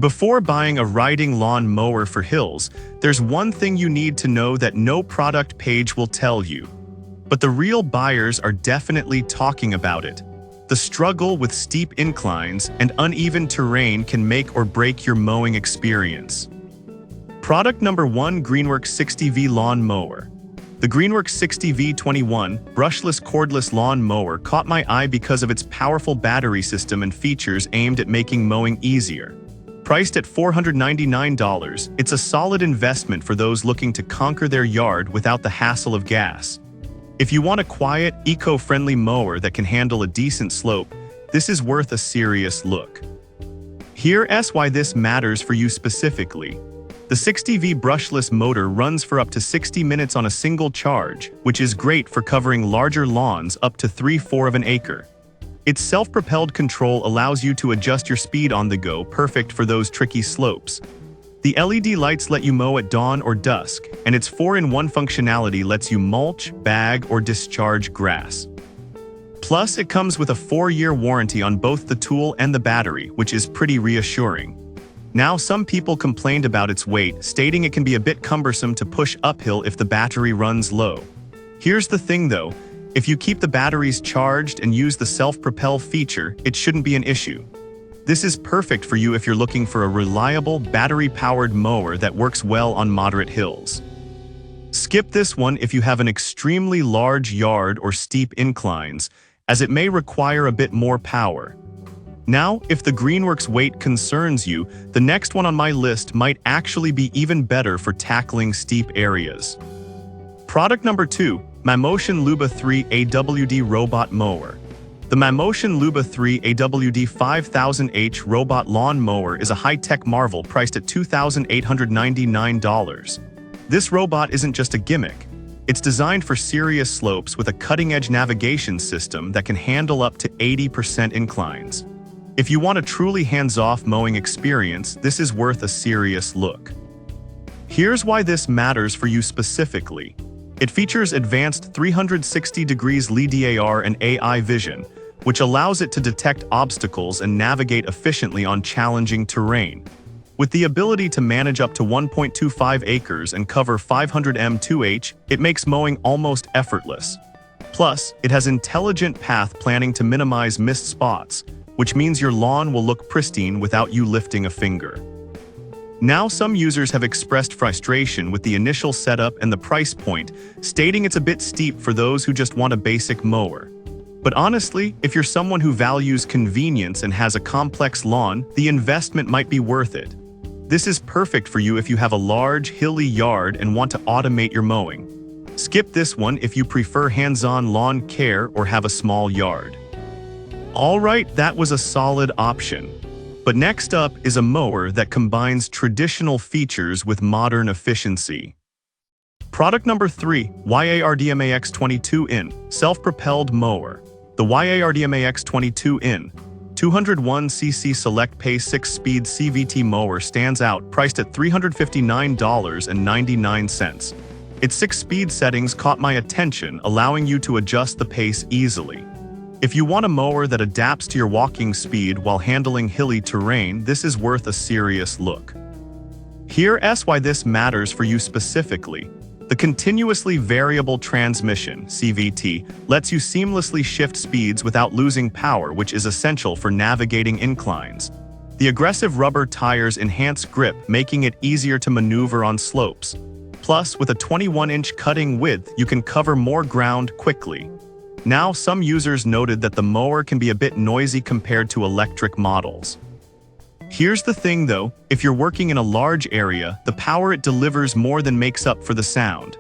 Before buying a riding lawn mower for hills, there's one thing you need to know that no product page will tell you. But the real buyers are definitely talking about it. The struggle with steep inclines and uneven terrain can make or break your mowing experience. Product number 1: Greenworks 60V Lawn Mower. The Greenworks 60V21 brushless cordless lawn mower caught my eye because of its powerful battery system and features aimed at making mowing easier. Priced at $499, it's a solid investment for those looking to conquer their yard without the hassle of gas. If you want a quiet, eco-friendly mower that can handle a decent slope, this is worth a serious look. Here's why this matters for you specifically. The 60V brushless motor runs for up to 60 minutes on a single charge, which is great for covering larger lawns up to 3/4 of an acre. Its self-propelled control allows you to adjust your speed on the go, perfect for those tricky slopes. The LED lights let you mow at dawn or dusk, and its 4-in-1 functionality lets you mulch, bag, or discharge grass. Plus, it comes with a 4-year warranty on both the tool and the battery, which is pretty reassuring. Now, some people complained about its weight, stating it can be a bit cumbersome to push uphill if the battery runs low. Here's the thing though, if you keep the batteries charged and use the self-propel feature, it shouldn't be an issue. This is perfect for you if you're looking for a reliable, battery-powered mower that works well on moderate hills. Skip this one if you have an extremely large yard or steep inclines, as it may require a bit more power. Now, if the Greenworks weight concerns you, the next one on my list might actually be even better for tackling steep areas. Product number 2: Mower Luba 3 AWD Robot Mower. The Mower Luba 3 AWD 5000H Robot Lawn Mower is a high-tech marvel priced at $2,899. This robot isn't just a gimmick. It's designed for serious slopes with a cutting-edge navigation system that can handle up to 80% inclines. If you want a truly hands-off mowing experience, this is worth a serious look. Here's why this matters for you specifically. It features advanced 360-degree LiDAR and AI vision, which allows it to detect obstacles and navigate efficiently on challenging terrain. With the ability to manage up to 1.25 acres and cover 500 m²h, it makes mowing almost effortless. Plus, it has intelligent path planning to minimize missed spots, which means your lawn will look pristine without you lifting a finger. Now, some users have expressed frustration with the initial setup and the price point, stating it's a bit steep for those who just want a basic mower. But honestly, if you're someone who values convenience and has a complex lawn, the investment might be worth it. This is perfect for you if you have a large, hilly yard and want to automate your mowing. Skip this one if you prefer hands-on lawn care or have a small yard. Alright, that was a solid option. But next up is a mower that combines traditional features with modern efficiency. Product number 3: YARDMAX 22-in Self-Propelled Mower. The YARDMAX 22-in 201cc Select Pace 6-speed CVT mower stands out, priced at $359.99. Its 6-speed settings caught my attention, allowing you to adjust the pace easily. If you want a mower that adapts to your walking speed while handling hilly terrain, this is worth a serious look. Here's why this matters for you specifically. The continuously variable transmission, CVT, lets you seamlessly shift speeds without losing power, which is essential for navigating inclines. The aggressive rubber tires enhance grip, making it easier to maneuver on slopes. Plus, with a 21-inch cutting width, you can cover more ground quickly. Now, some users noted that the mower can be a bit noisy compared to electric models. Here's the thing though, if you're working in a large area, the power it delivers more than makes up for the sound.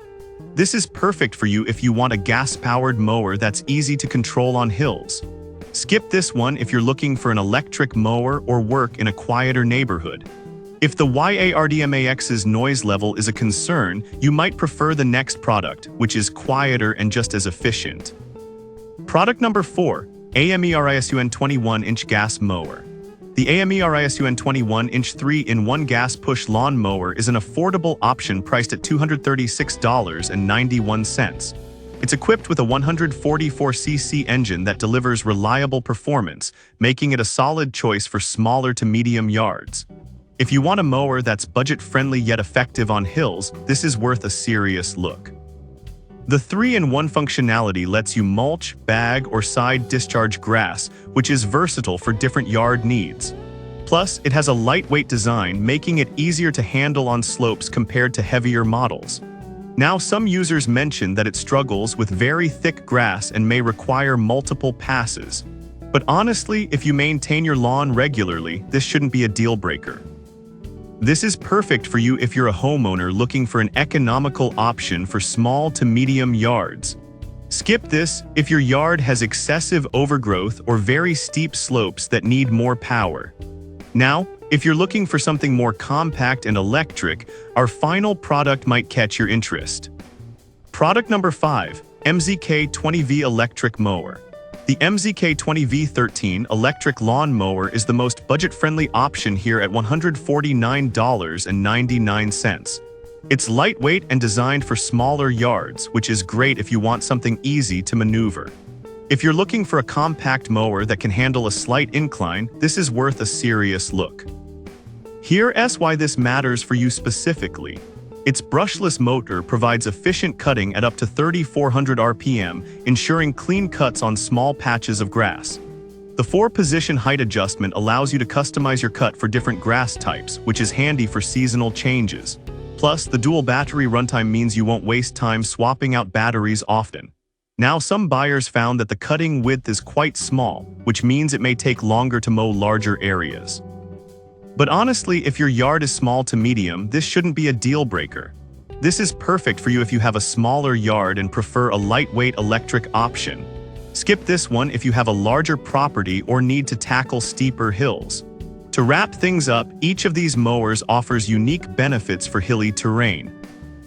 This is perfect for you if you want a gas-powered mower that's easy to control on hills. Skip this one if you're looking for an electric mower or work in a quieter neighborhood. If the YARDMAX's noise level is a concern, you might prefer the next product, which is quieter and just as efficient. Product number 4: AMERISUN 21-inch Gas Mower. The AMERISUN 21-inch 3-in-1 gas push lawn mower is an affordable option priced at $236.91. It's equipped with a 144cc engine that delivers reliable performance, making it a solid choice for smaller to medium yards. If you want a mower that's budget-friendly yet effective on hills, this is worth a serious look. The 3-in-1 functionality lets you mulch, bag, or side discharge grass, which is versatile for different yard needs. Plus, it has a lightweight design, making it easier to handle on slopes compared to heavier models. Now, some users mention that it struggles with very thick grass and may require multiple passes. But honestly, if you maintain your lawn regularly, this shouldn't be a deal breaker. This is perfect for you if you're a homeowner looking for an economical option for small to medium yards. Skip this if your yard has excessive overgrowth or very steep slopes that need more power. Now, if you're looking for something more compact and electric, our final product might catch your interest. Product number 5, MZK-20V Electric Mower. The MZK-20V13 electric lawn mower is the most budget-friendly option here at $149.99. It's lightweight and designed for smaller yards, which is great if you want something easy to maneuver. If you're looking for a compact mower that can handle a slight incline, this is worth a serious look. Here's why this matters for you specifically. Its brushless motor provides efficient cutting at up to 3,400 RPM, ensuring clean cuts on small patches of grass. The 4-position height adjustment allows you to customize your cut for different grass types, which is handy for seasonal changes. Plus, the dual battery runtime means you won't waste time swapping out batteries often. Now, some buyers found that the cutting width is quite small, which means it may take longer to mow larger areas. But honestly, if your yard is small to medium, this shouldn't be a deal breaker. This is perfect for you if you have a smaller yard and prefer a lightweight electric option. Skip this one if you have a larger property or need to tackle steeper hills. To wrap things up, each of these mowers offers unique benefits for hilly terrain.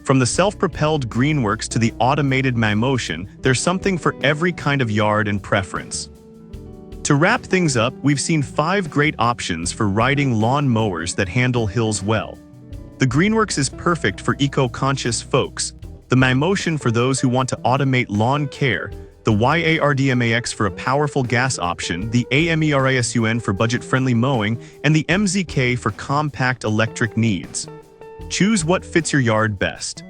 From the self-propelled Greenworks to the automated MyMotion, there's something for every kind of yard and preference. To wrap things up, we've seen 5 great options for riding lawn mowers that handle hills well. The Greenworks is perfect for eco-conscious folks, the MyMotion for those who want to automate lawn care, the YARDMAX for a powerful gas option, the AMERASUN for budget-friendly mowing, and the MZK for compact electric needs. Choose what fits your yard best.